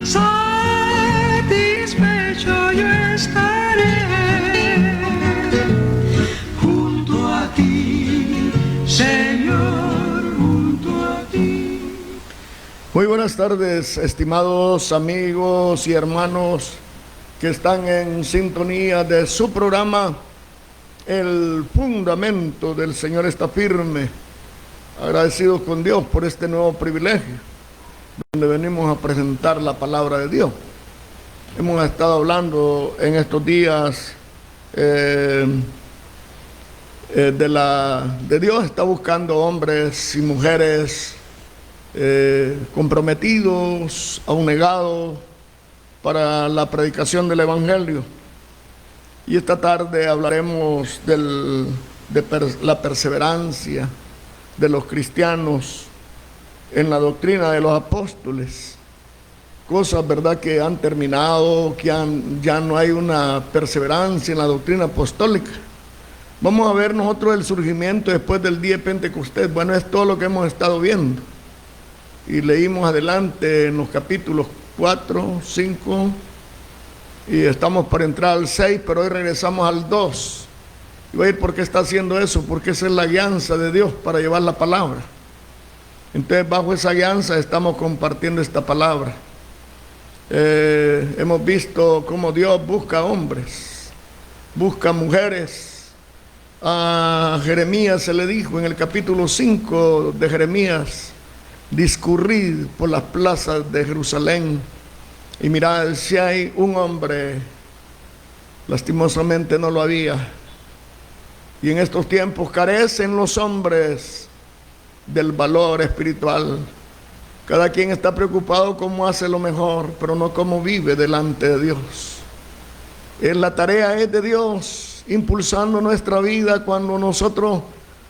Satisfecho yo estaré junto a ti, Señor, junto a ti. Muy buenas tardes, estimados amigos y hermanos que están en sintonía de su programa. El fundamento del Señor está firme. Agradecidos con Dios por este nuevo privilegio, donde venimos a presentar la palabra de Dios. Hemos estado hablando en estos días de Dios. Está buscando hombres y mujeres comprometidos, abnegados para la predicación del Evangelio. Y esta tarde hablaremos de la perseverancia de los cristianos en la doctrina de los apóstoles. Cosas, ¿verdad?, que han terminado, ya no hay una perseverancia en la doctrina apostólica. Vamos a ver nosotros el surgimiento después del día de Pentecostés. Bueno, es todo lo que hemos estado viendo. Y leímos adelante en los capítulos 4, 5, y estamos para entrar al 6, pero hoy regresamos al 2. Y voy a ir por qué está haciendo eso, porque esa es la guianza de Dios para llevar la palabra. Entonces, bajo esa guianza estamos compartiendo esta palabra. Hemos visto cómo Dios busca hombres, busca mujeres. A Jeremías se le dijo en el capítulo 5 de Jeremías: discurrid por las plazas de Jerusalén y mirad si hay un hombre. Lastimosamente no lo había. Y en estos tiempos carecen los hombres del valor espiritual. Cada quien está preocupado cómo hace lo mejor, pero no cómo vive delante de Dios. La tarea es de Dios, impulsando nuestra vida cuando nosotros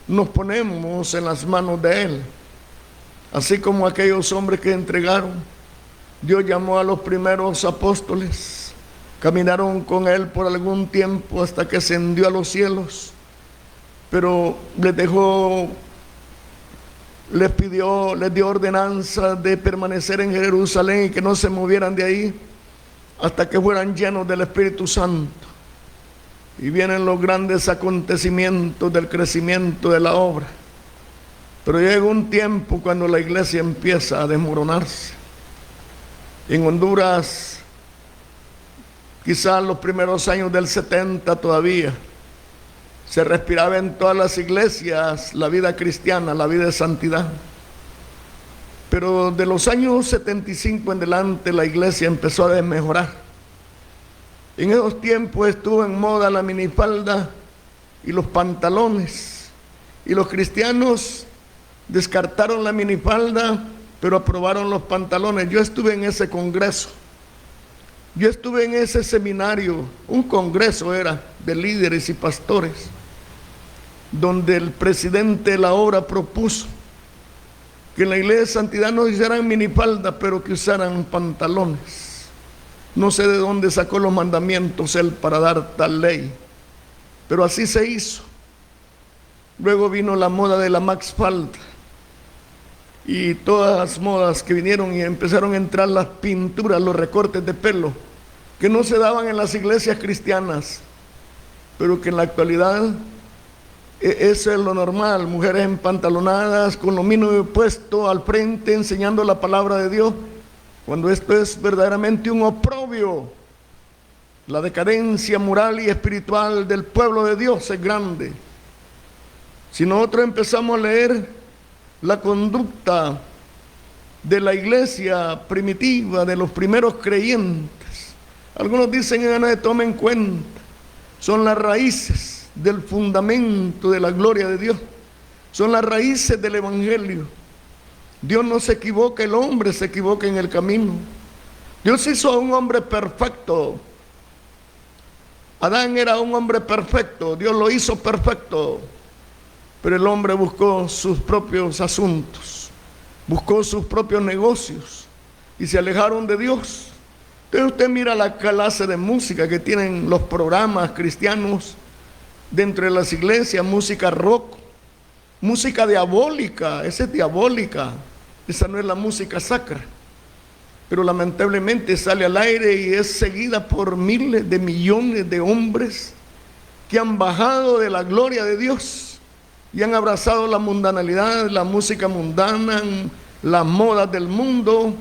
nos ponemos en las manos de Él. Así como aquellos hombres que entregaron, Dios llamó a los primeros apóstoles, caminaron con Él por algún tiempo hasta que ascendió a los cielos, pero les dio ordenanza de permanecer en Jerusalén y que no se movieran de ahí hasta que fueran llenos del Espíritu Santo. Y vienen los grandes acontecimientos del crecimiento de la obra. Pero llega un tiempo cuando la iglesia empieza a desmoronarse. En Honduras, quizás los primeros años del 70 todavía, se respiraba en todas las iglesias la vida cristiana, la vida de santidad. Pero de los años 75 en adelante la iglesia empezó a desmejorar. En esos tiempos estuvo en moda la minifalda y los pantalones. Y los cristianos descartaron la minifalda, pero aprobaron los pantalones. Yo estuve en ese congreso. Yo estuve en ese seminario, un congreso era de líderes y pastores, donde el presidente de la obra propuso que en la iglesia de santidad no hicieran minifalda, pero que usaran pantalones. No sé de dónde sacó los mandamientos él para dar tal ley, pero así se hizo. Luego vino la moda de la maxfalda y todas las modas que vinieron, y empezaron a entrar las pinturas, los recortes de pelo, que no se daban en las iglesias cristianas, pero que en la actualidad eso es lo normal. Mujeres empantalonadas, con lo mínimo puesto al frente, enseñando la palabra de Dios, cuando esto es verdaderamente un oprobio. La decadencia moral y espiritual del pueblo de Dios es grande. Si nosotros empezamos a leer la conducta de la iglesia primitiva, de los primeros creyentes, algunos dicen que no se tomen en cuenta, son las raíces del fundamento de la gloria de Dios, son las raíces del Evangelio. Dios no se equivoca, el hombre se equivoca en el camino. Dios hizo a un hombre perfecto. Adán era un hombre perfecto, Dios lo hizo perfecto, pero el hombre buscó sus propios asuntos, buscó sus propios negocios y se alejaron de Dios. Entonces usted mira la clase de música que tienen los programas cristianos dentro de las iglesias: música rock, música diabólica. Esa es diabólica, esa no es la música sacra. pero lamentablemente sale al aire y es seguida por miles de millones de hombres que han bajado de la gloria de Dios y han abrazado la mundanalidad, la música mundana, las modas del mundo.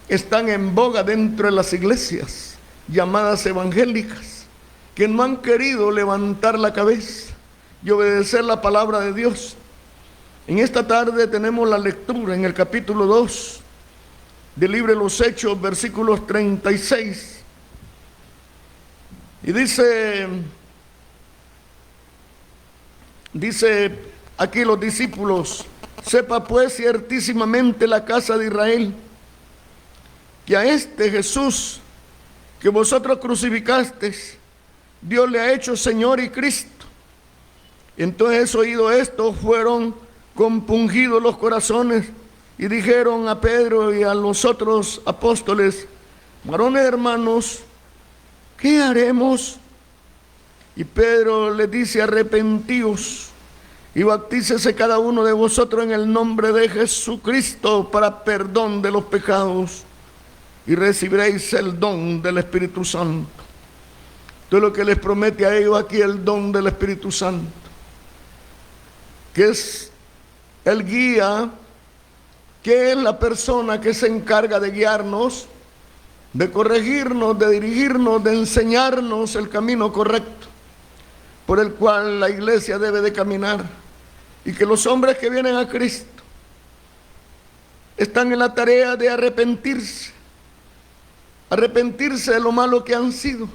Están en boga dentro de las iglesias llamadas evangélicas, que no han querido levantar la cabeza y obedecer la palabra de Dios. En esta tarde tenemos la lectura en el capítulo 2 del libro de los Hechos, versículos 36. Y dice aquí los discípulos: sepa pues ciertísimamente la casa de Israel, que a este Jesús que vosotros crucificasteis, Dios le ha hecho Señor y Cristo. Entonces, oído esto, fueron compungidos los corazones y dijeron a Pedro y a los otros apóstoles: varones hermanos, ¿qué haremos? Y Pedro les dice: arrepentíos y bautícese cada uno de vosotros en el nombre de Jesucristo para perdón de los pecados, y recibiréis el don del Espíritu Santo. Todo lo que les promete a ellos aquí, el don del Espíritu Santo, que es el guía, que es la persona que se encarga de guiarnos, de corregirnos, de dirigirnos, de enseñarnos el camino correcto por el cual la iglesia debe de caminar, y que los hombres que vienen a Cristo están en la tarea de arrepentirse de lo malo que han sido.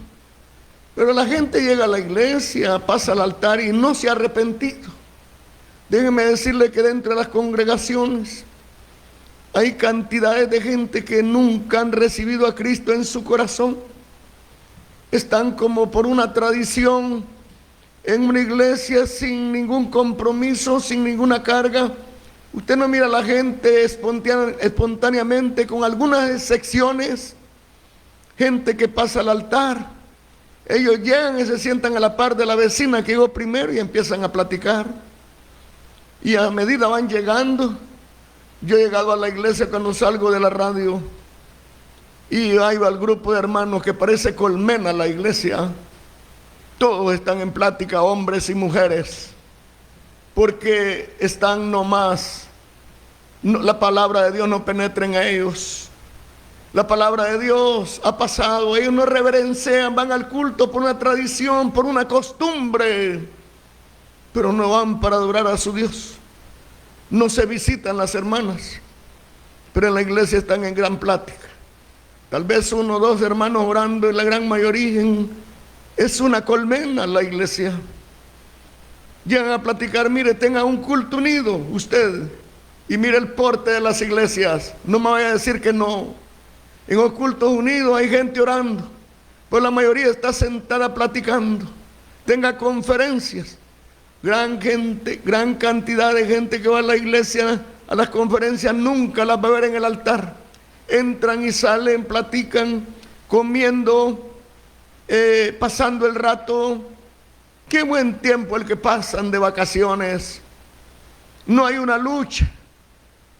Pero la gente llega a la iglesia, pasa al altar y no se ha arrepentido. Déjenme decirle que dentro de las congregaciones hay cantidades de gente que nunca han recibido a Cristo en su corazón. Están como por una tradición en una iglesia sin ningún compromiso, sin ninguna carga. Usted no mira a la gente espontáneamente, con algunas excepciones, gente que pasa al altar. Ellos llegan y se sientan a la par de la vecina que llegó primero y empiezan a platicar. Y a medida van llegando, yo he llegado a la iglesia cuando salgo de la radio y ahí va el grupo de hermanos que parece colmena la iglesia. Todos están en plática, hombres y mujeres, porque están nomás, la palabra de Dios no penetra en ellos. La palabra de Dios ha pasado, ellos no reverencian, van al culto por una tradición, por una costumbre, pero no van para adorar a su Dios. No se visitan las hermanas, pero en la iglesia están en gran plática. Tal vez uno o dos hermanos orando, y la gran mayoría es una colmena la iglesia. Llegan a platicar: mire, tenga un culto unido usted, y mire el porte de las iglesias. No me vaya a decir que no. En los cultos unidos hay gente orando, pues la mayoría está sentada platicando. Tenga conferencias, gran cantidad de gente que va a la iglesia, a las conferencias, nunca las va a ver en el altar. Entran y salen, platican, comiendo, pasando el rato. Qué buen tiempo el que pasan de vacaciones. No hay una lucha,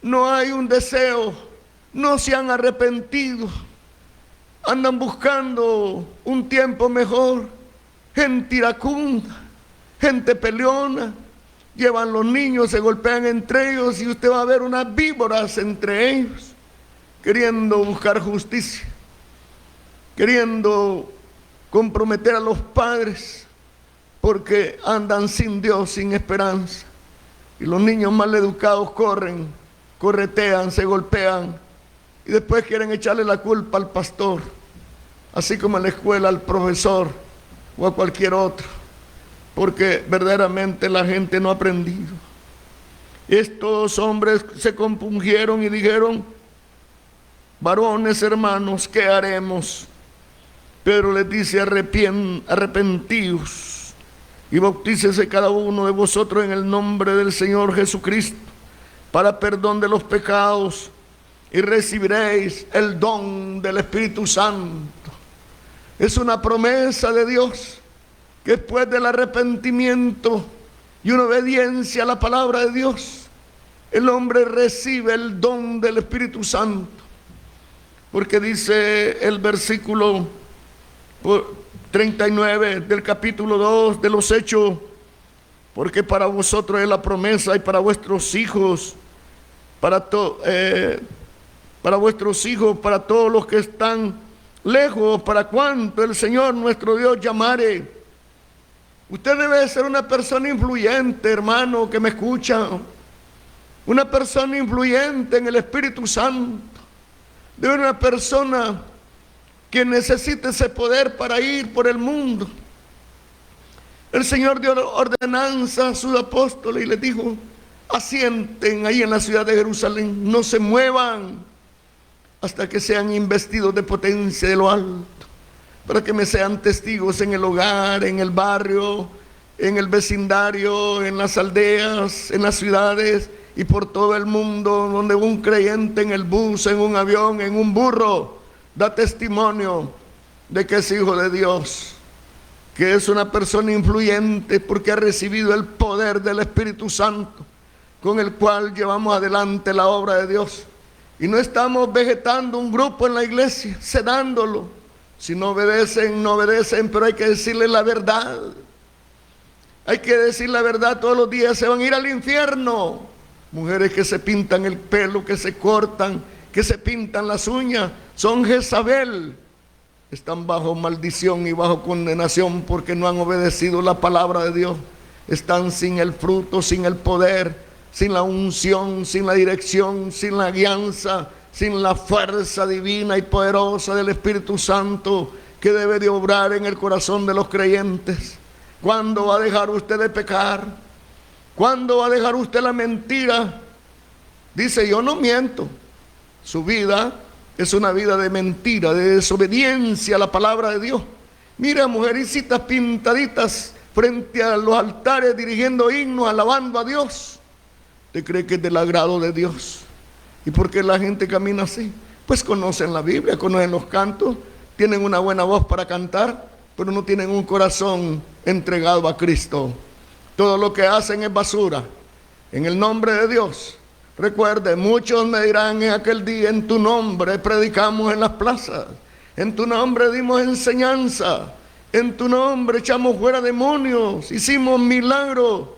no hay un deseo, no se han arrepentido, andan buscando un tiempo mejor. Gente iracunda, gente peleona, llevan los niños, se golpean entre ellos, y usted va a ver unas víboras entre ellos, queriendo buscar justicia, queriendo comprometer a los padres, porque andan sin Dios, sin esperanza. Y los niños mal educados corren, corretean, se golpean, y después quieren echarle la culpa al pastor, así como en la escuela al profesor o a cualquier otro, porque verdaderamente la gente no ha aprendido. Estos hombres se compungieron y dijeron: varones hermanos, ¿qué haremos? Pedro les dice: arrepentíos y bautícese cada uno de vosotros en el nombre del Señor Jesucristo para perdón de los pecados, y recibiréis el don del Espíritu Santo. Es una promesa de Dios que después del arrepentimiento y una obediencia a la palabra de Dios, el hombre recibe el don del Espíritu Santo. porque dice el versículo 39 del capítulo 2 de los Hechos: porque para vosotros es la promesa y para vuestros hijos, para vuestros hijos, para todos los que están lejos, para cuanto el Señor nuestro Dios llamare. Usted debe ser una persona influyente, hermano, que me escucha. Una persona influyente en el Espíritu Santo. Debe ser una persona que necesite ese poder para ir por el mundo. El Señor dio ordenanza a sus apóstoles y les dijo: asienten ahí en la ciudad de Jerusalén, no se muevan hasta que sean investidos de potencia de lo alto, para que me sean testigos en el hogar, en el barrio, en el vecindario, en las aldeas, en las ciudades y por todo el mundo, donde un creyente en el bus, en un avión, en un burro, da testimonio de que es hijo de Dios, que es una persona influyente porque ha recibido el poder del Espíritu Santo, con el cual llevamos adelante la obra de Dios. Y no estamos vegetando un grupo en la iglesia, sedándolo. Si no obedecen, no obedecen, pero hay que decirles la verdad. Hay que decir la verdad todos los días, se van a ir al infierno. Mujeres que se pintan el pelo, que se cortan, que se pintan las uñas, son Jezabel. Están bajo maldición y bajo condenación porque no han obedecido la palabra de Dios. Están sin el fruto, sin el poder, sin la unción, sin la dirección, sin la guianza, sin la fuerza divina y poderosa del Espíritu Santo que debe de obrar en el corazón de los creyentes. ¿Cuándo va a dejar usted de pecar? ¿Cuándo va a dejar usted la mentira? Dice: yo no miento. Su vida es una vida de mentira, de desobediencia a la palabra de Dios. Mira, mujercitas pintaditas frente a los altares dirigiendo himnos, alabando a Dios. ¿Usted cree que es del agrado de Dios? ¿Y por qué la gente camina así? Pues conocen la Biblia, conocen los cantos, tienen una buena voz para cantar, pero no tienen un corazón entregado a Cristo. Todo lo que hacen es basura. En el nombre de Dios, recuerde, muchos me dirán en aquel día: en tu nombre predicamos en las plazas, en tu nombre dimos enseñanza, en tu nombre echamos fuera demonios, hicimos milagros.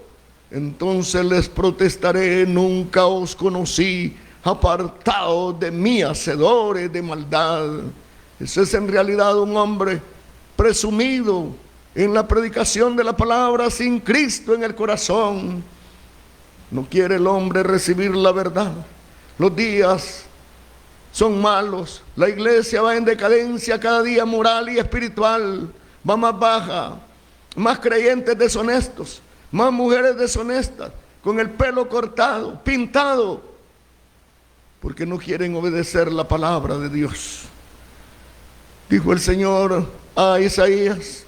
Entonces les protestaré: nunca os conocí, apartados de mí, hacedores de maldad. Ese es en realidad un hombre presumido en la predicación de la palabra, sin Cristo en el corazón. No quiere el hombre recibir la verdad. Los días son malos. La iglesia va en decadencia cada día, moral y espiritual. Va más baja. Más creyentes deshonestos. Más mujeres deshonestas, con el pelo cortado, pintado, porque no quieren obedecer la palabra de Dios. Dijo el Señor a Isaías: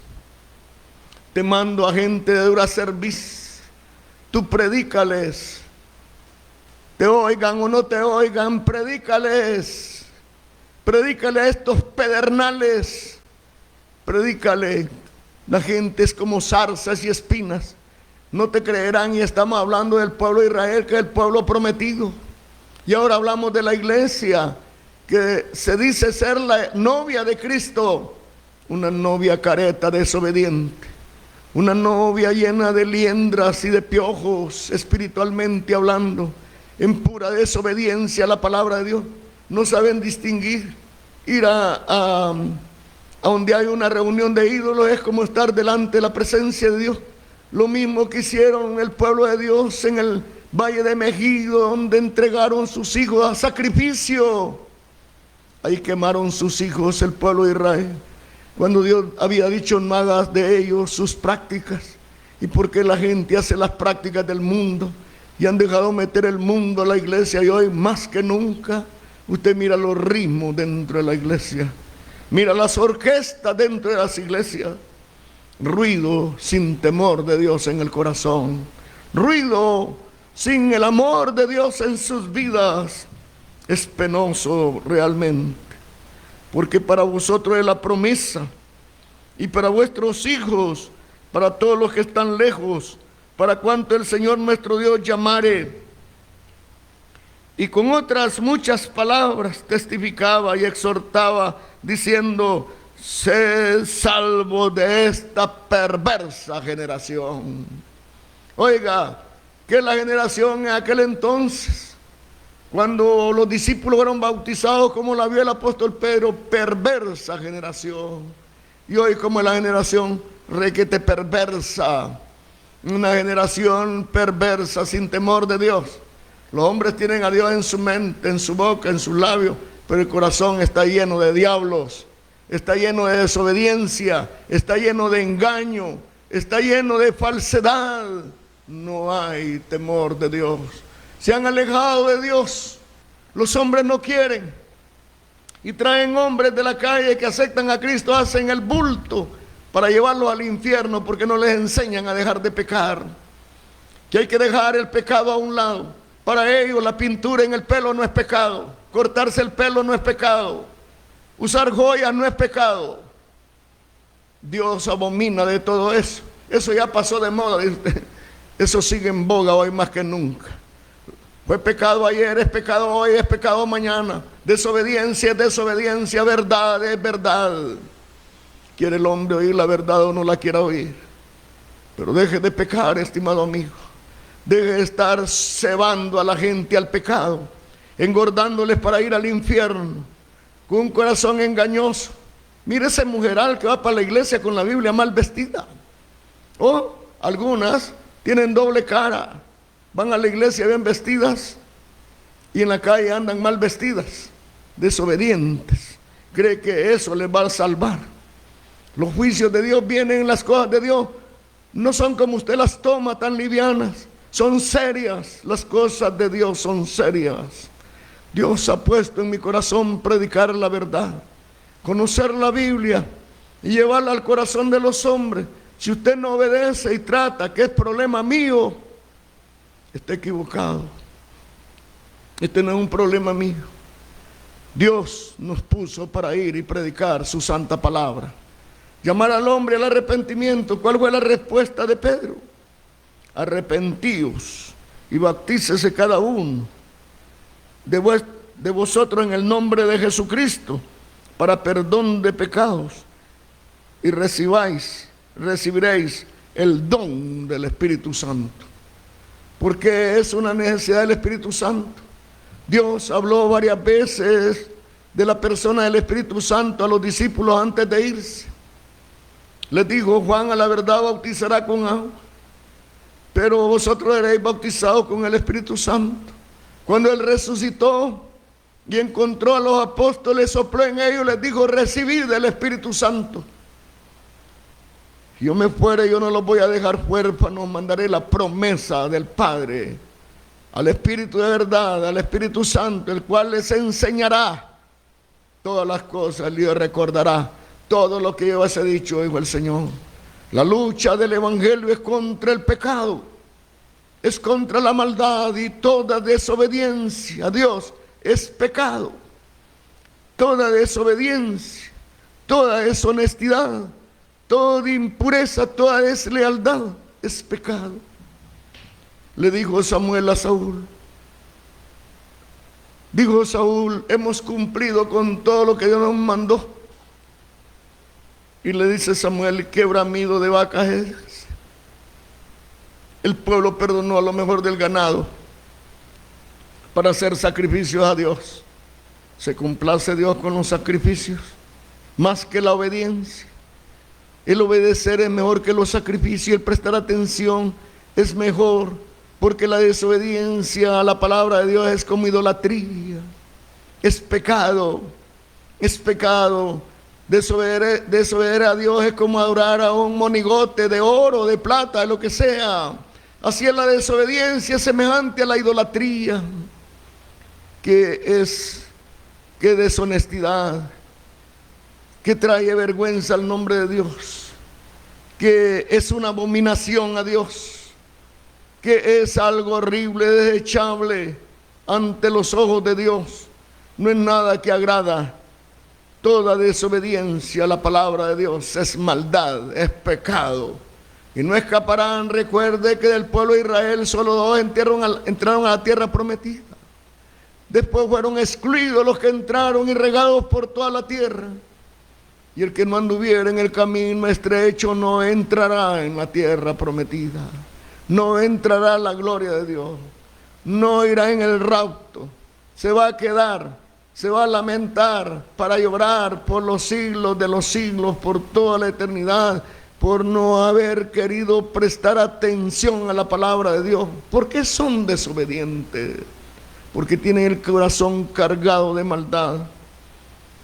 te mando a gente de dura cerviz, tú predícales, te oigan o no te oigan, predícales, predícale a estos pedernales, predícale. La gente es como zarzas y espinas, no te creerán. Y estamos hablando del pueblo de Israel, que es el pueblo prometido. Y ahora hablamos de la iglesia, que se dice ser la novia de Cristo, una novia careta, desobediente, una novia llena de liendras y de piojos, espiritualmente hablando, en pura desobediencia a la palabra de Dios. No saben distinguir. Ir a donde hay una reunión de ídolos es como estar delante de la presencia de Dios. Lo mismo que hicieron el pueblo de Dios en el valle de Megido, donde entregaron sus hijos a sacrificio. Ahí quemaron sus hijos el pueblo de Israel, cuando Dios había dicho: no hagas de ellos sus prácticas. ¿Y por qué la gente hace las prácticas del mundo? Y han dejado meter el mundo a la iglesia. Y hoy más que nunca usted mira los ritmos dentro de la iglesia, mira las orquestas dentro de las iglesias. Ruido sin temor de Dios en el corazón, ruido sin el amor de Dios en sus vidas. Es penoso realmente, porque para vosotros es la promesa, y para vuestros hijos, para todos los que están lejos, para cuanto el Señor nuestro Dios llamare. y con otras muchas palabras testificaba y exhortaba, diciendo: sé salvo de esta perversa generación. Oiga, que la generación en aquel entonces, cuando los discípulos fueron bautizados, como la vio el apóstol Pedro, perversa generación. Y hoy, como la generación requete perversa, una generación perversa, sin temor de Dios. Los hombres tienen a Dios en su mente, en su boca, en sus labios, pero el corazón está lleno de diablos, está lleno de desobediencia, está lleno de engaño, está lleno de falsedad. No hay temor de Dios. Se han alejado de Dios. Los hombres no quieren. Y traen hombres de la calle que aceptan a Cristo, hacen el bulto para llevarlos al infierno, porque no les enseñan a dejar de pecar. Que hay que dejar el pecado a un lado. Para ellos la pintura en el pelo no es pecado. Cortarse el pelo no es pecado. Usar joyas no es pecado. Dios abomina de todo eso. Eso ya pasó de moda. Eso sigue en boga hoy más que nunca. Fue pecado ayer, es pecado hoy, es pecado mañana. Desobediencia es desobediencia, verdad es verdad. ¿Quiere el hombre oír la verdad o no la quiera oír? Pero deje de pecar, estimado amigo. Deje de estar cebando a la gente al pecado, engordándoles para ir al infierno, con un corazón engañoso. Mire ese mujeral que va para la iglesia con la Biblia mal vestida. O algunas tienen doble cara. Van a la iglesia bien vestidas y en la calle andan mal vestidas, desobedientes. Cree que eso les va a salvar. Los juicios de Dios vienen, las cosas de Dios no son como usted las toma tan livianas. Son serias, las cosas de Dios son serias. Dios ha puesto en mi corazón predicar la verdad, conocer la Biblia y llevarla al corazón de los hombres. Si usted no obedece y trata que es problema mío, está equivocado. Este no es un problema mío. Dios nos puso para ir y predicar su santa palabra, llamar al hombre al arrepentimiento. ¿Cuál fue la respuesta de Pedro? Arrepentíos y bautícese cada uno de vosotros en el nombre de Jesucristo para perdón de pecados, y recibiréis el don del Espíritu Santo. Porque es una necesidad del Espíritu Santo. Dios habló varias veces de la persona del Espíritu Santo a los discípulos antes de irse. Les dijo: Juan a la verdad bautizará con agua, pero vosotros seréis bautizados con el Espíritu Santo. Cuando Él resucitó y encontró a los apóstoles, sopló en ellos, les dijo: recibid del Espíritu Santo. Si yo me fuere, yo no los voy a dejar huérfanos, mandaré la promesa del Padre al Espíritu de verdad, al Espíritu Santo, el cual les enseñará todas las cosas, les recordará todo lo que yo os he dicho, dijo el Señor. La lucha del Evangelio es contra el pecado, es contra la maldad, y toda desobediencia a Dios es pecado. Toda desobediencia, toda deshonestidad, toda impureza, toda deslealtad es pecado. Le dijo Samuel a Saúl. Dijo Saúl: hemos cumplido con todo lo que Dios nos mandó. Y le dice Samuel: ¿qué bramido de vacas es? El pueblo perdonó a lo mejor del ganado para hacer sacrificios a Dios. ¿Se complace Dios con los sacrificios más que la obediencia? El obedecer es mejor que los sacrificios, el prestar atención es mejor, porque la desobediencia a la palabra de Dios es como idolatría, es pecado, es pecado. Desobedecer a Dios es como adorar a un monigote de oro, de plata, de lo que sea. Así es la desobediencia, semejante a la idolatría, que deshonestidad, que trae vergüenza al nombre de Dios, que es una abominación a Dios, que es algo horrible, desechable ante los ojos de Dios. No es nada que agrada. Toda desobediencia a la palabra de Dios es maldad, es pecado, y no escaparán. Recuerde que del pueblo de Israel solo 2 entraron a la tierra prometida. Después fueron excluidos los que entraron y regados por toda la tierra. Y el que no anduviera en el camino estrecho no entrará en la tierra prometida. No entrará la gloria de Dios. No irá en el rapto. Se va a quedar, se va a lamentar para llorar por los siglos de los siglos, por toda la eternidad, por no haber querido prestar atención a la palabra de Dios. ¿Por qué son desobedientes? Porque tienen el corazón cargado de maldad.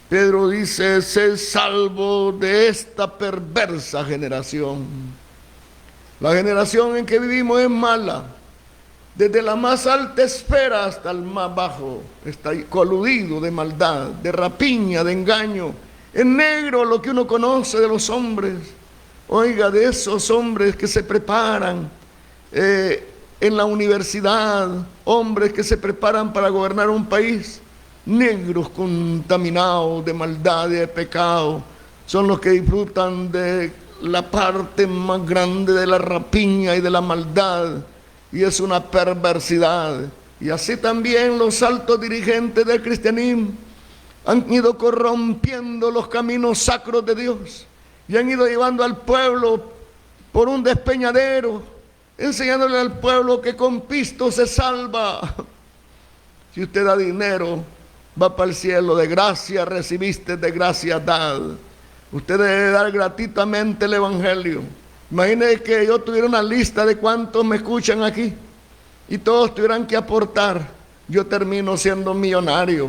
Pedro dice: sé salvo de esta perversa generación. La generación en que vivimos es mala. Desde la más alta esfera hasta el más bajo está coludido de maldad, de rapiña, de engaño. Es negro lo que uno conoce de los hombres. Oiga, de esos hombres que se preparan en la universidad, hombres que se preparan para gobernar un país, negros contaminados de maldad y de pecado, son los que disfrutan de la parte más grande de la rapiña y de la maldad, y es una perversidad. Y así también los altos dirigentes del cristianismo han ido corrompiendo los caminos sacros de Dios y han ido llevando al pueblo por un despeñadero, enseñándole al pueblo que con pisto se salva. Si usted da dinero, va para el cielo. De gracia recibiste, de gracia dad. Usted debe dar gratuitamente el evangelio. Imagine que yo tuviera una lista de cuántos me escuchan aquí y todos tuvieran que aportar. Yo termino siendo millonario,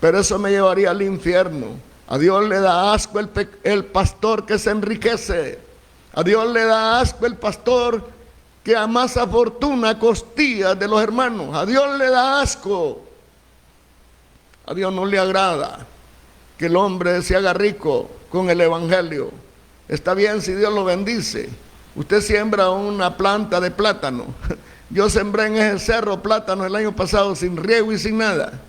pero eso me llevaría al infierno. A Dios le da asco el pastor que se enriquece. A Dios le da asco el pastor que amasa fortuna a costillas de los hermanos. A Dios le da asco. A Dios no le agrada que el hombre se haga rico con el evangelio. Está bien si Dios lo bendice. Usted siembra una planta de plátano. Yo sembré en ese cerro plátano el año pasado sin riego y sin nada.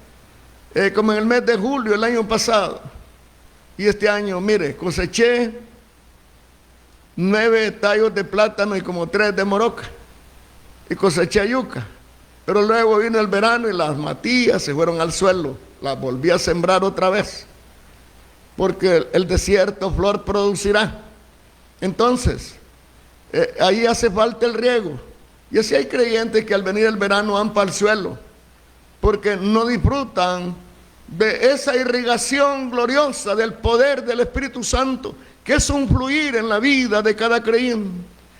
Como en el mes de julio el año pasado. Y este año, mire, coseché 9 tallos de plátano y como 3 de moroca. Y coseché yuca. Pero luego vino el verano y las matías se fueron al suelo. Las volví a sembrar otra vez. Porque el desierto flor producirá. Entonces, ahí hace falta el riego. Y así hay creyentes que al venir el verano van para el suelo. Porque no disfrutan de esa irrigación gloriosa del poder del Espíritu Santo, que es un fluir en la vida de cada creyente.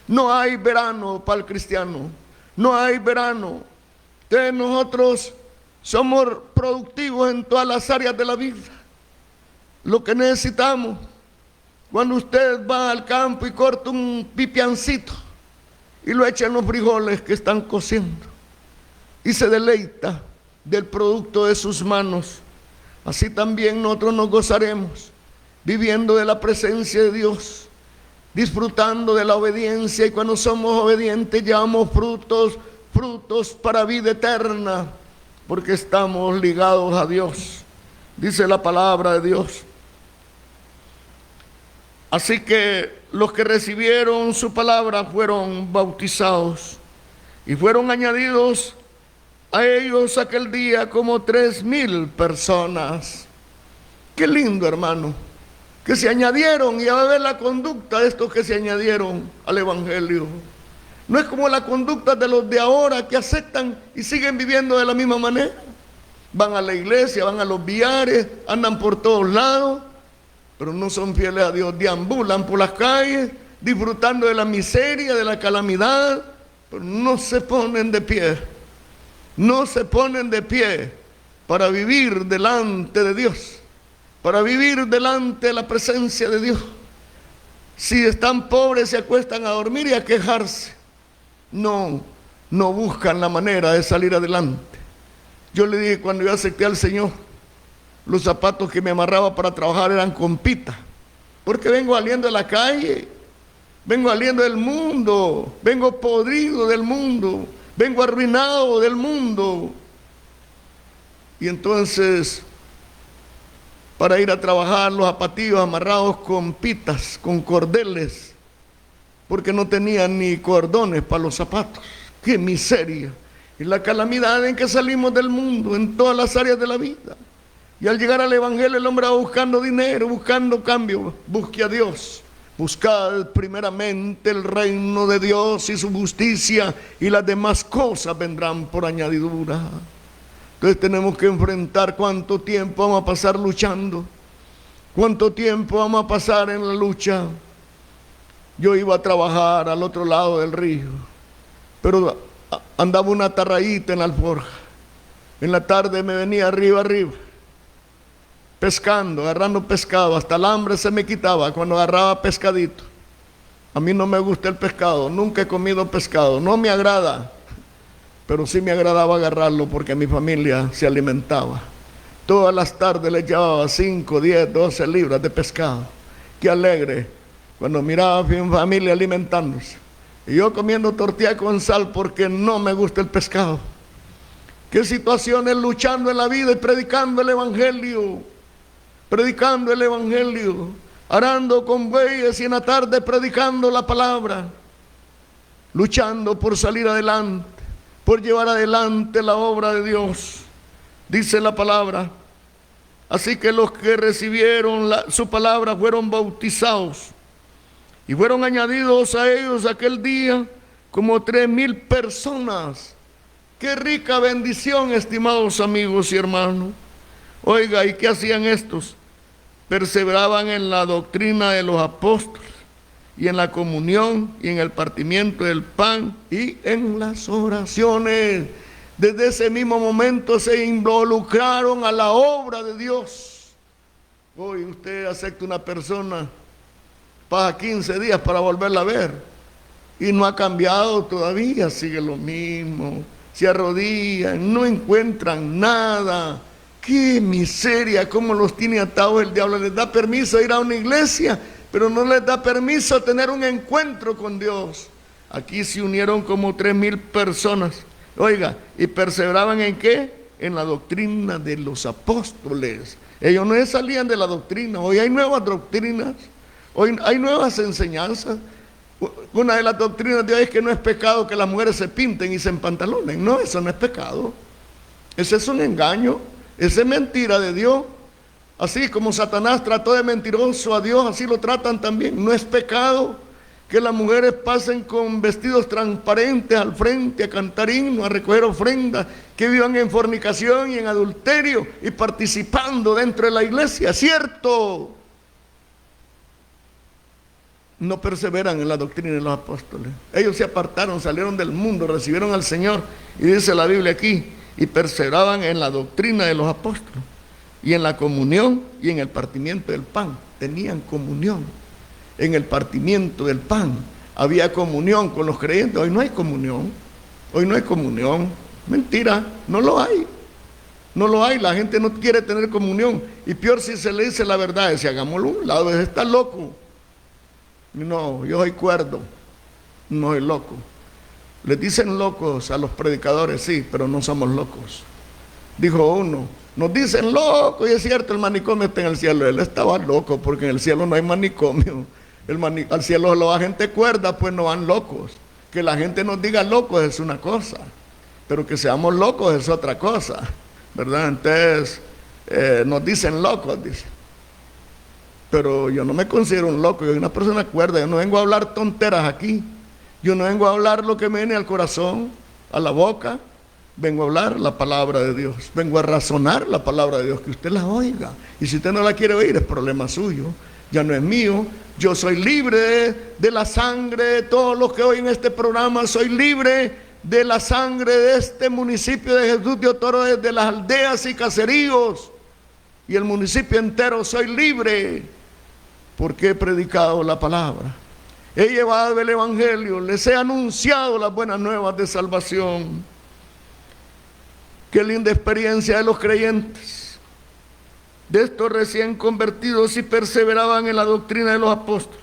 No hay verano para el cristiano. No hay verano. Entonces nosotros somos productivos en todas las áreas de la vida. Lo que necesitamos, cuando usted va al campo y corta un pipiancito y lo echa en los frijoles que están cociendo y se deleita del producto de sus manos, así también nosotros nos gozaremos viviendo de la presencia de Dios, disfrutando de la obediencia, y cuando somos obedientes llevamos frutos para vida eterna, porque estamos ligados a Dios. Dice la palabra de Dios. Así que los que recibieron su palabra fueron bautizados y fueron añadidos a ellos aquel día como 3,000 personas. Qué lindo, hermano, que se añadieron, y a ver la conducta de estos que se añadieron al evangelio. No es como la conducta de los de ahora que aceptan y siguen viviendo de la misma manera. Van a la iglesia, van a los billares, andan por todos lados, pero no son fieles a Dios. Deambulan por las calles, disfrutando de la miseria, de la calamidad, pero no se ponen de pie. No se ponen de pie para vivir delante de Dios, para vivir delante de la presencia de Dios. Si están pobres, se acuestan a dormir y a quejarse. No buscan la manera de salir adelante. Yo le dije cuando yo acepté al Señor, los zapatos que me amarraba para trabajar eran con pita, porque vengo saliendo de la calle, vengo saliendo del mundo, vengo podrido del mundo, vengo arruinado del mundo. Y entonces, para ir a trabajar, los zapatillos amarrados con pitas, con cordeles, porque no tenían ni cordones para los zapatos. ¡Qué miseria! y la calamidad en que salimos del mundo, en todas las áreas de la vida. Y al llegar al Evangelio, el hombre va buscando dinero, buscando cambio. Busque a Dios. Buscad primeramente el reino de Dios y su justicia, y las demás cosas vendrán por añadidura. Entonces tenemos que enfrentar cuánto tiempo vamos a pasar luchando, cuánto tiempo vamos a pasar en la lucha. Yo iba a trabajar al otro lado del río, pero andaba una tarraíta en la alforja. En la tarde me venía arriba, pescando, agarrando pescado, hasta el hambre se me quitaba cuando agarraba pescadito. A mí no me gusta el pescado, nunca he comido pescado, no me agrada, pero sí me agradaba agarrarlo porque mi familia se alimentaba. Todas las tardes les llevaba 5, 10, 12 libras de pescado. Qué alegre cuando miraba a mi familia alimentándose. Y yo comiendo tortilla con sal porque no me gusta el pescado. Qué situaciones luchando en la vida y predicando el Evangelio. Predicando el Evangelio. Arando con bueyes y en la tarde predicando la palabra. Luchando por salir adelante, por llevar adelante la obra de Dios. Dice la palabra. Así que los que recibieron su palabra fueron bautizados. Y fueron añadidos a ellos aquel día como 3,000 personas. Qué rica bendición, estimados amigos y hermanos. Oiga, ¿y qué hacían estos? Perseveraban en la doctrina de los apóstoles, y en la comunión, y en el partimiento del pan, y en las oraciones. Desde ese mismo momento se involucraron a la obra de Dios. Hoy usted acepta una persona, pasa 15 días para volverla a ver, y no ha cambiado todavía, sigue lo mismo, se arrodillan, no encuentran nada. ¡Qué miseria! ¿Cómo los tiene atados el diablo? Les da permiso a ir a una iglesia, pero no les da permiso a tener un encuentro con Dios. Aquí se unieron como 3,000 personas. Oiga, ¿y perseveraban en qué? En la doctrina de los apóstoles. Ellos no salían de la doctrina. Hoy hay nuevas doctrinas, hoy hay nuevas enseñanzas. Una de las doctrinas de hoy es que no es pecado que las mujeres se pinten y se empantalonen. No, eso no es pecado. Ese es un engaño, esa es mentira de Dios. Así como Satanás trató de mentiroso a Dios, así lo tratan también. No es pecado que las mujeres pasen con vestidos transparentes al frente a cantar himnos, a recoger ofrendas, que vivan en fornicación y en adulterio y participando dentro de la iglesia, ¿cierto? No perseveran en la doctrina de los apóstoles. Ellos se apartaron, salieron del mundo, recibieron al Señor, y dice la Biblia aquí, y perseveraban en la doctrina de los apóstoles, y en la comunión, y en el partimiento del pan. Tenían comunión en el partimiento del pan. Había comunión con los creyentes. Hoy no hay comunión. Hoy no hay comunión. Mentira, no lo hay. No lo hay. La gente no quiere tener comunión. Y peor si se le dice la verdad, dice, hagámoslo a un lado, está loco. No, yo soy cuerdo, no soy loco. Les dicen locos a los predicadores, sí, pero no somos locos. Dijo uno, nos dicen locos, y es cierto, el manicomio está en el cielo. Él estaba loco porque en el cielo no hay manicomio. Al cielo solo va gente cuerda, pues no van locos. Que la gente nos diga locos es una cosa, pero que seamos locos es otra cosa, ¿verdad? Entonces, nos dicen locos, dice. Pero yo no me considero un loco, yo soy una persona cuerda. Yo no vengo a hablar tonteras aquí. Yo no vengo a hablar lo que me viene al corazón, a la boca. Vengo a hablar la palabra de Dios. Vengo a razonar la palabra de Dios, que usted la oiga. Y si usted no la quiere oír, es problema suyo. Ya no es mío. Yo soy libre de la sangre de todos los que oyen este programa. Soy libre de la sangre de este municipio de Jesús de Otoro, desde las aldeas y caseríos. Y el municipio entero, soy libre. Porque he predicado la palabra. He llevado el evangelio. Les he anunciado las buenas nuevas de salvación. Qué linda experiencia de los creyentes, de estos recién convertidos, y perseveraban en la doctrina de los apóstoles,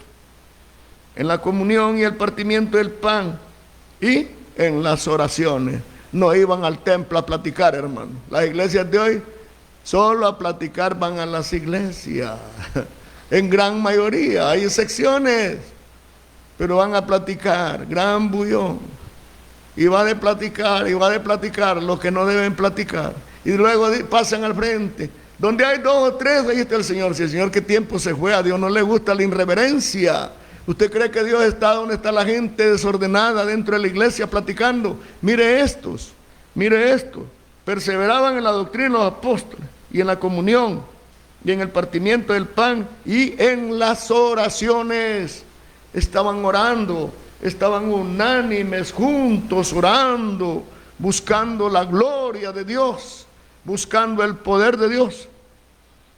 en la comunión y el partimiento del pan, y en las oraciones. No iban al templo a platicar, hermano. Las iglesias de hoy solo a platicar van a las iglesias. En gran mayoría, hay excepciones, pero van a platicar, gran bullón. y va de platicar, y va de platicar lo que no deben platicar. Y luego pasan al frente. Donde hay 2 o 3, ahí está el Señor. Si el Señor, ¿qué tiempo se fue? A Dios no le gusta la irreverencia. ¿Usted cree que Dios está donde está la gente desordenada dentro de la iglesia platicando? Mire estos, perseveraban en la doctrina de los apóstoles y en la comunión y en el partimiento del pan y en las oraciones. Estaban orando, estaban unánimes juntos orando, buscando la gloria de Dios, buscando el poder de Dios.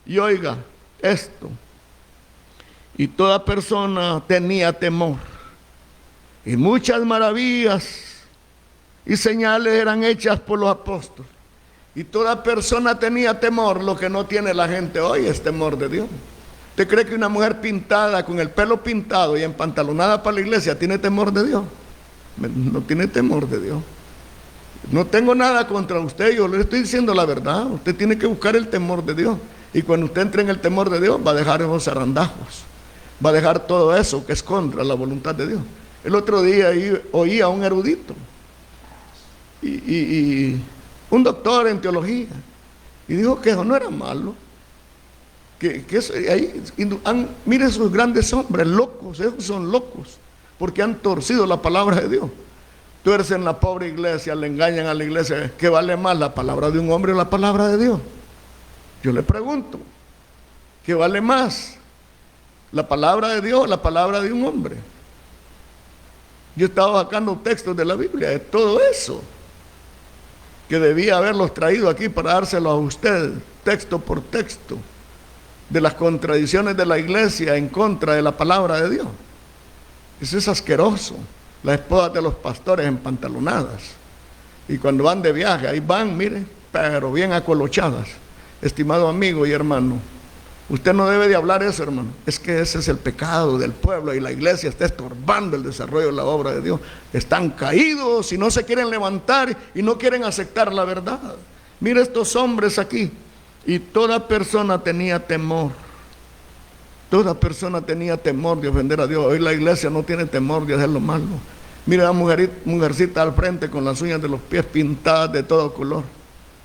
Y oiga esto, y toda persona tenía temor, y muchas maravillas y señales eran hechas por los apóstoles, y toda persona tenía temor. Lo que no tiene la gente hoy es temor de Dios. ¿Usted cree que una mujer pintada, con el pelo pintado y empantalonada para la iglesia, tiene temor de Dios? No tiene temor de Dios. No tengo nada contra usted, yo le estoy diciendo la verdad. Usted tiene que buscar el temor de Dios, y cuando usted entre en el temor de Dios va a dejar esos zarandajos, va a dejar todo eso que es contra la voluntad de Dios. El otro día oí a un erudito y un doctor en teología, y dijo que eso no era malo, mire esos grandes hombres locos, esos son locos porque han torcido la palabra de Dios. Tuercen la pobre iglesia, le engañan a la iglesia. ¿Qué vale más, la palabra de un hombre o la palabra de Dios? Yo le pregunto, ¿qué vale más, la palabra de Dios o la palabra de un hombre? Yo estaba sacando textos de la Biblia, de todo eso, que debía haberlos traído aquí para dárselos a usted, texto por texto, de las contradicciones de la iglesia en contra de la palabra de Dios. Eso es asqueroso. Las esposas de los pastores empantalonadas, y cuando van de viaje, ahí van, mire, pero bien acolochadas. Estimado amigo y hermano, usted no debe de hablar eso, hermano. Es que ese es el pecado del pueblo, y la iglesia está estorbando el desarrollo de la obra de Dios. Están caídos y no se quieren levantar y no quieren aceptar la verdad. Mire estos hombres aquí, y toda persona tenía temor. Toda persona tenía temor de ofender a Dios. Hoy la iglesia no tiene temor de hacer lo malo. Mira la mujercita al frente con las uñas de los pies pintadas de todo color.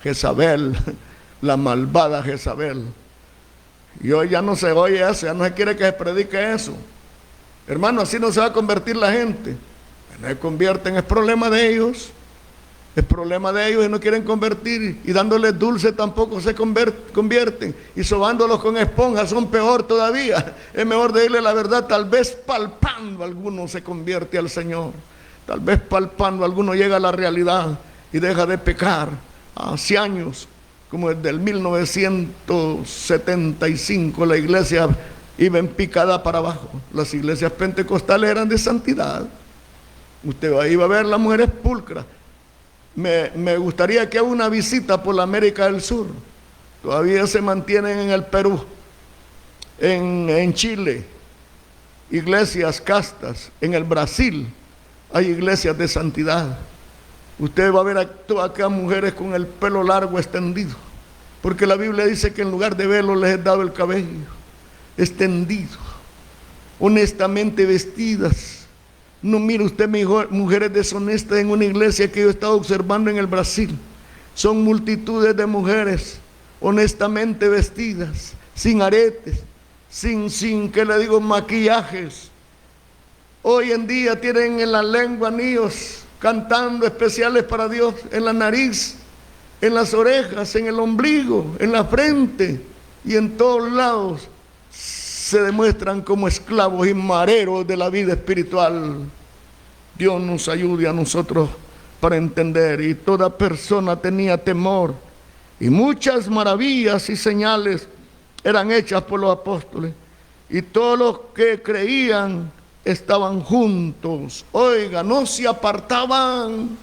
Jezabel, la malvada Jezabel. Y hoy ya no se oye eso, ya no se quiere que se predique eso. Hermano, así no se va a convertir la gente. No se convierten, es problema de ellos. Es problema de ellos y no quieren convertir, y dándoles dulce tampoco se convierten, y sobándolos con esponjas son peor todavía. Es mejor decirle la verdad. Tal vez palpando alguno se convierte al Señor, tal vez palpando alguno llega a la realidad y deja de pecar. Hace años, como desde el 1975, la iglesia iba en picada para abajo. Las iglesias pentecostales eran de santidad. Usted ahí va a ver las mujeres pulcras. Me gustaría que haga una visita por la América del Sur. Todavía se mantienen en el Perú, en Chile, iglesias castas. En el Brasil hay iglesias de santidad. Usted va a ver acá mujeres con el pelo largo extendido, porque la Biblia dice que en lugar de velo les he dado el cabello extendido, honestamente vestidas. No mire usted mujeres deshonestas en una iglesia que yo he estado observando en el Brasil. Son multitudes de mujeres honestamente vestidas, sin aretes, sin ¿qué le digo?, maquillajes. Hoy en día tienen en la lengua anillos, cantando especiales para Dios, en la nariz, en las orejas, en el ombligo, en la frente, y en todos lados se demuestran como esclavos y mareros de la vida espiritual. Dios nos ayude a nosotros para entender. Y toda persona tenía temor, y muchas maravillas y señales eran hechas por los apóstoles, y todos los que creían estaban juntos. Oiga, no se apartaban.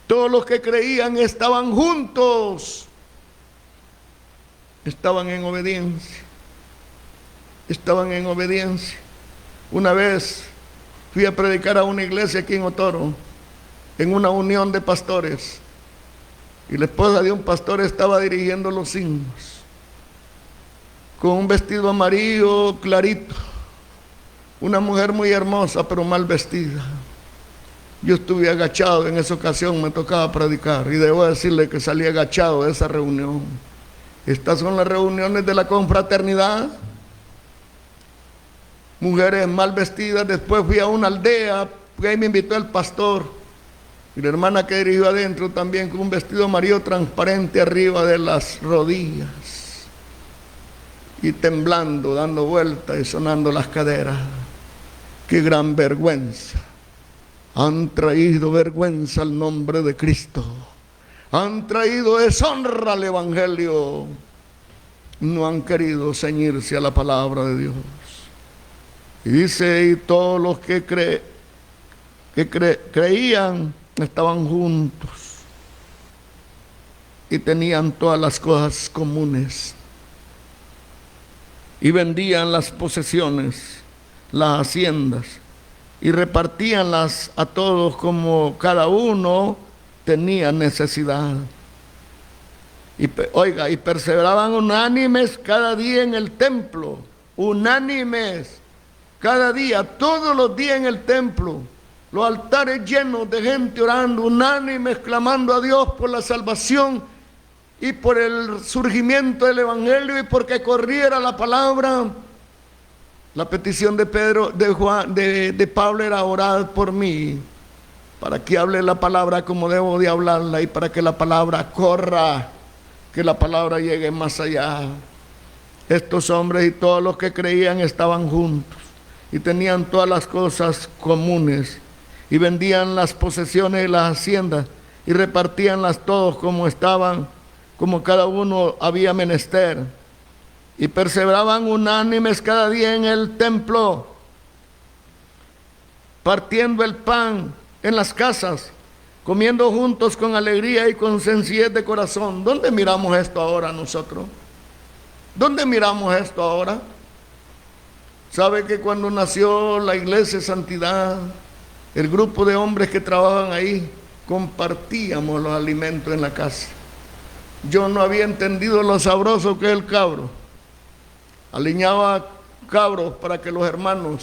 Todos los que creían estaban juntos, estaban en obediencia. Estaban en obediencia. Una vez fui a predicar a una iglesia aquí en Otoro, en una unión de pastores, y la esposa de un pastor estaba dirigiendo los himnos, con un vestido amarillo clarito, una mujer muy hermosa pero mal vestida. Yo estuve agachado en esa ocasión, me tocaba predicar y debo decirle que salí agachado de esa reunión. Estas son las reuniones de la confraternidad. Mujeres mal vestidas. Después fui a una aldea, ahí me invitó el pastor y la hermana que dirigió adentro también con un vestido amarillo transparente arriba de las rodillas y temblando, dando vueltas y sonando las caderas. ¡Qué gran vergüenza! Han traído vergüenza al nombre de Cristo. Han traído deshonra al Evangelio. No han querido ceñirse a la palabra de Dios. Y dice, y todos los que creían estaban juntos y tenían todas las cosas comunes. Y vendían las posesiones, las haciendas, y repartíanlas a todos como cada uno tenía necesidad. Y perseveraban unánimes cada día en el templo, unánimes cada día, todos los días en el templo, los altares llenos de gente orando, unánimes, clamando a Dios por la salvación y por el surgimiento del Evangelio y porque corriera la palabra. La petición de Pablo era: orad por mí, para que hable la palabra como debo de hablarla y para que la palabra corra, que la palabra llegue más allá. Estos hombres y todos los que creían estaban juntos y tenían todas las cosas comunes y vendían las posesiones y las haciendas y repartíanlas todos como estaban, como cada uno había menester. Y perseveraban unánimes cada día en el templo, partiendo el pan en las casas, comiendo juntos con alegría y con sencillez de corazón. ¿Dónde miramos esto ahora nosotros? ¿Dónde miramos esto ahora? ¿Sabe que cuando nació la Iglesia de Santidad, el grupo de hombres que trabajaban ahí, compartíamos los alimentos en la casa? Yo no había entendido lo sabroso que es el cabro. Aliñaba cabros para que los hermanos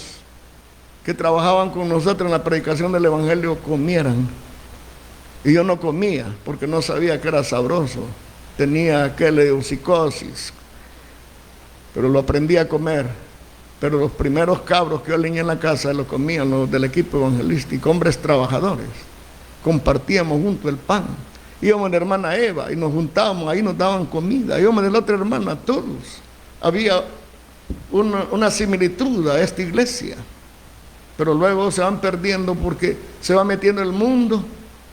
que trabajaban con nosotros en la predicación del Evangelio comieran. Y yo no comía porque no sabía que era sabroso. Tenía aquella leucicosis, pero lo aprendí a comer. Pero los primeros cabros que yo aliñé en la casa los comían los del equipo evangelístico, hombres trabajadores. Compartíamos juntos el pan. Íbamos de la hermana Eva y nos juntábamos, ahí nos daban comida. Íbamos de la otra hermana, todos. Había una similitud a esta iglesia, pero luego se van perdiendo porque se va metiendo el mundo.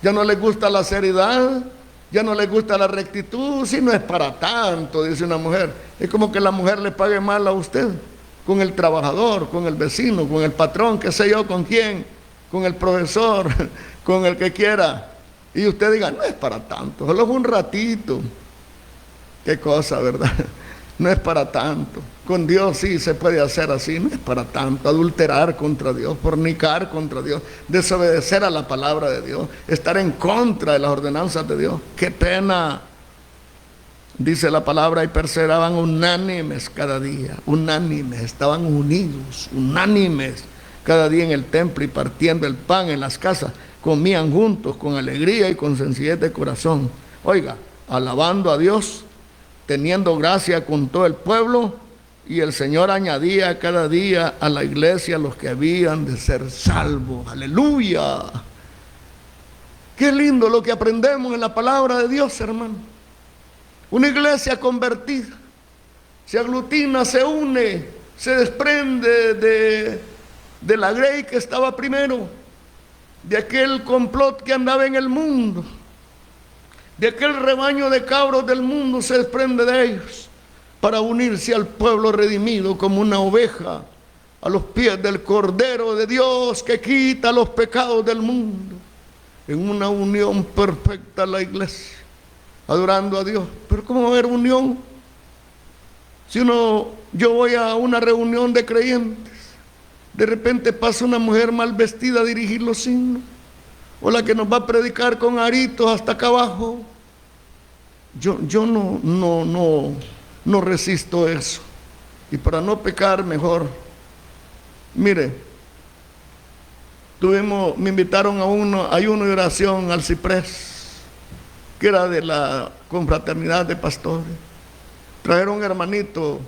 Ya no les gusta la seriedad, ya no les gusta la rectitud. Si no es para tanto, dice una mujer. Es como que la mujer le pague mal a usted, con el trabajador, con el vecino, con el patrón, qué sé yo, con quién, con el profesor, con el que quiera. Y usted diga, no es para tanto, solo es un ratito. Qué cosa, ¿verdad? No es para tanto. Con Dios sí se puede hacer así, no es para tanto. Adulterar contra Dios, fornicar contra Dios, desobedecer a la palabra de Dios, estar en contra de las ordenanzas de Dios. ¡Qué pena! Dice la palabra, y perseveraban unánimes cada día, unánimes, estaban unidos, unánimes cada día en el templo y partiendo el pan en las casas, comían juntos con alegría y con sencillez de corazón. Oiga, alabando a Dios, teniendo gracia con todo el pueblo, y el Señor añadía cada día a la iglesia los que habían de ser salvos. ¡Aleluya! Qué lindo lo que aprendemos en la palabra de Dios, hermano. Una iglesia convertida se aglutina, se une, se desprende de la grey que estaba primero, de aquel complot que andaba en el mundo, de aquel rebaño de cabros del mundo, se desprende de ellos para unirse al pueblo redimido como una oveja a los pies del Cordero de Dios que quita los pecados del mundo, en una unión perfecta la iglesia, adorando a Dios. Pero ¿cómo va a haber unión? Si yo voy a una reunión de creyentes, de repente pasa una mujer mal vestida a dirigir los signos, o la que nos va a predicar con aritos hasta acá abajo. Yo no resisto eso. Y para no pecar mejor, mire, me invitaron a ayuno y oración al Ciprés, que era de la confraternidad de pastores. Trajeron un hermanito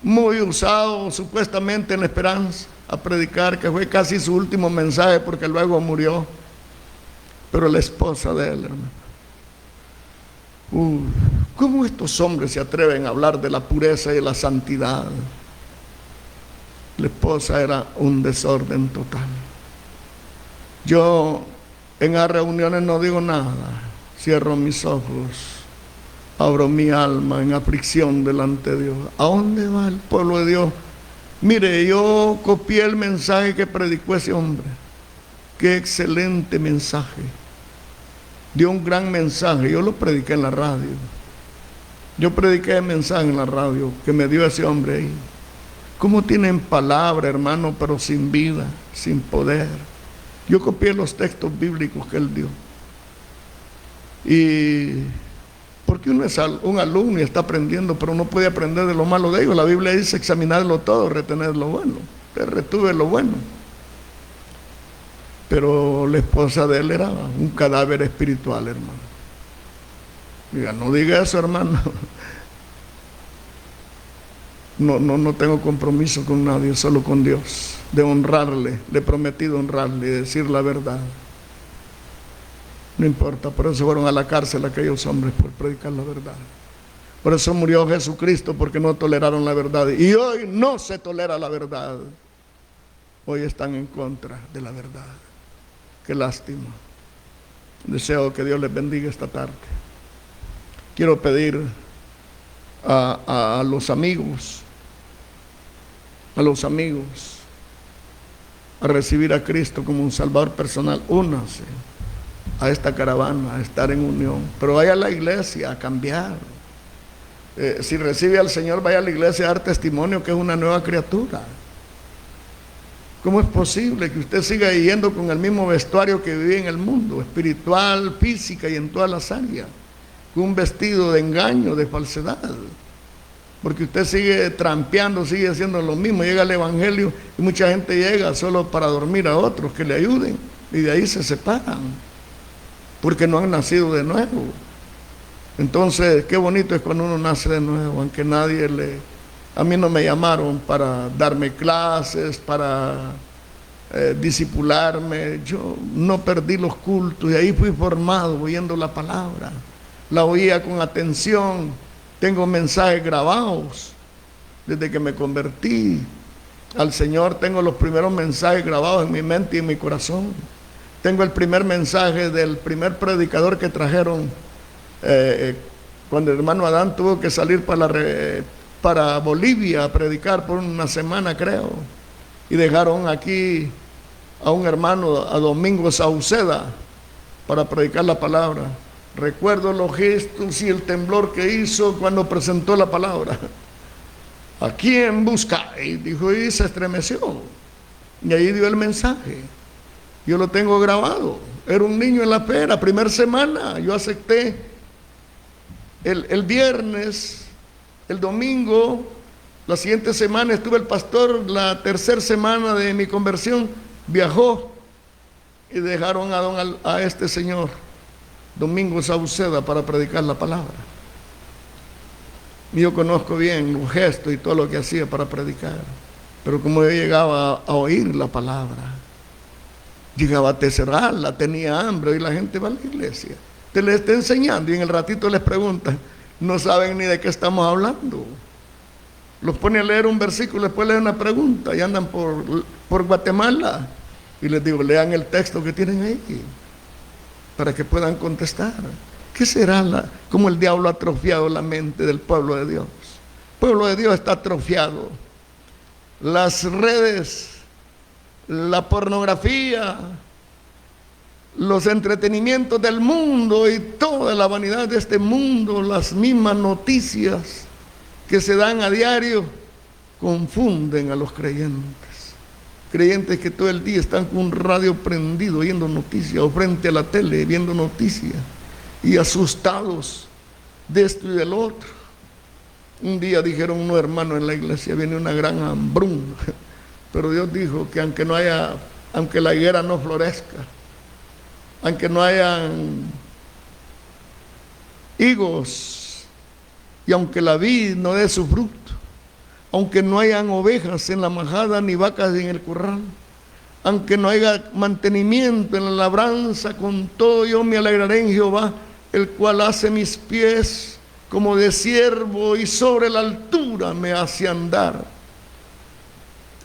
muy usado supuestamente en la Esperanza a predicar, que fue casi su último mensaje porque luego murió. Pero la esposa de él, hermano, ¿cómo estos hombres se atreven a hablar de la pureza y de la santidad? La esposa era un desorden total. Yo en las reuniones no digo nada, cierro mis ojos, abro mi alma en aflicción delante de Dios. ¿A dónde va el pueblo de Dios? Mire, yo copié el mensaje que predicó ese hombre. Qué excelente mensaje. Dio un gran mensaje. Yo lo prediqué en la radio. Yo prediqué el mensaje en la radio que me dio ese hombre ahí. ¿Cómo tienen palabra, hermano, pero sin vida, sin poder? Yo copié los textos bíblicos que él dio. Y porque uno es un alumno y está aprendiendo, pero no puede aprender de lo malo de ellos. La Biblia dice examinarlo todo, retener lo bueno. Usted retuve lo bueno. Pero la esposa de él era un cadáver espiritual, hermano. Diga, no diga eso, hermano. No tengo compromiso con nadie, solo con Dios, de honrarle. Le he prometido honrarle y decir la verdad. No importa, por eso fueron a la cárcel aquellos hombres, por predicar la verdad. Por eso murió Jesucristo, porque no toleraron la verdad. Y hoy no se tolera la verdad. Hoy están en contra de la verdad. Qué lástima. Deseo que Dios les bendiga esta tarde. Quiero pedir a los amigos, a recibir a Cristo como un Salvador personal. Únanse a esta caravana, a estar en unión, pero vaya a la iglesia a cambiar. Si recibe al Señor, vaya a la iglesia a dar testimonio que es una nueva criatura. ¿Cómo es posible que usted siga yendo con el mismo vestuario que vivía en el mundo, espiritual, física y en todas las áreas, con un vestido de engaño, de falsedad? Porque usted sigue trampeando, sigue haciendo lo mismo. Llega el evangelio y mucha gente llega solo para dormir a otros que le ayuden, y de ahí se separan, porque no han nacido de nuevo. Entonces, qué bonito es cuando uno nace de nuevo, aunque a mí no me llamaron para darme clases, para discipularme. Yo no perdí los cultos y ahí fui formado oyendo la palabra. La oía con atención. Tengo mensajes grabados desde que me convertí al Señor. Tengo los primeros mensajes grabados en mi mente y en mi corazón. Tengo el primer mensaje del primer predicador que trajeron cuando el hermano Adán tuvo que salir para Bolivia a predicar por una semana, creo, y dejaron aquí a un hermano, a Domingo Sauceda, para predicar la palabra. Recuerdo los gestos y el temblor que hizo cuando presentó la palabra. ¿A quién busca? Y dijo, y se estremeció, y ahí dio el mensaje. Yo lo tengo grabado. Era un niño en la fe, la primera semana yo acepté el viernes. El domingo, la siguiente semana estuve el pastor, la tercera semana de mi conversión, viajó y dejaron a este señor, Domingo Sauceda, para predicar la palabra. Yo conozco bien los gestos y todo lo que hacía para predicar, pero como yo llegaba a oír la palabra, llegaba a tecerrarla, tenía hambre, y la gente va a la iglesia, te les está enseñando y en el ratito les preguntan. No saben ni de qué estamos hablando. Los pone a leer un versículo, después leen una pregunta y andan por Guatemala. Y les digo, lean el texto que tienen ahí para que puedan contestar. ¿Qué será cómo el diablo ha atrofiado la mente del pueblo de Dios? El pueblo de Dios está atrofiado. Las redes, la pornografía, los entretenimientos del mundo y toda la vanidad de este mundo, las mismas noticias que se dan a diario, confunden a los creyentes. Creyentes que todo el día están con un radio prendido oyendo noticias, o frente a la tele viendo noticias, y asustados de esto y del otro. Un día dijeron unos hermanos en la iglesia, viene una gran hambruna, pero Dios dijo que aunque no haya aunque la higuera no florezca, aunque no hayan higos y aunque la vid no dé su fruto, aunque no hayan ovejas en la majada ni vacas en el corral, aunque no haya mantenimiento en la labranza, con todo yo me alegraré en Jehová, el cual hace mis pies como de ciervo y sobre la altura me hace andar.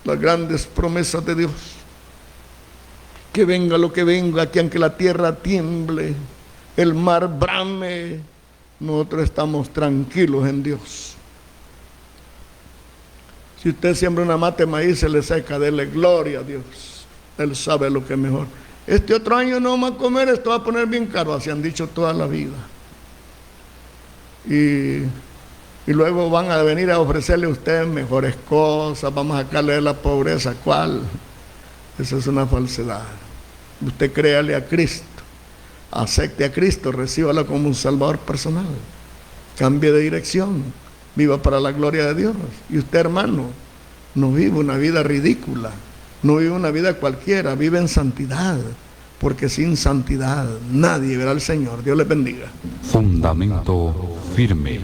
Las grandes promesas de Dios. Que venga lo que venga, que aunque la tierra tiemble, el mar brame, nosotros estamos tranquilos en Dios. Si usted siembra una mata de maíz, se le seca, dele gloria a Dios. Él sabe lo que es mejor. Este otro año no vamos a comer, esto va a poner bien caro, así han dicho toda la vida. Y luego van a venir a ofrecerle a ustedes mejores cosas, vamos a sacarle de la pobreza. ¿Cuál? Esa es una falsedad. Usted créale a Cristo, acepte a Cristo, recíbalo como un salvador personal, cambie de dirección, viva para la gloria de Dios. Y usted, hermano, no vive una vida ridícula, no vive una vida cualquiera, vive en santidad, porque sin santidad nadie verá al Señor. Dios les bendiga. Fundamento firme.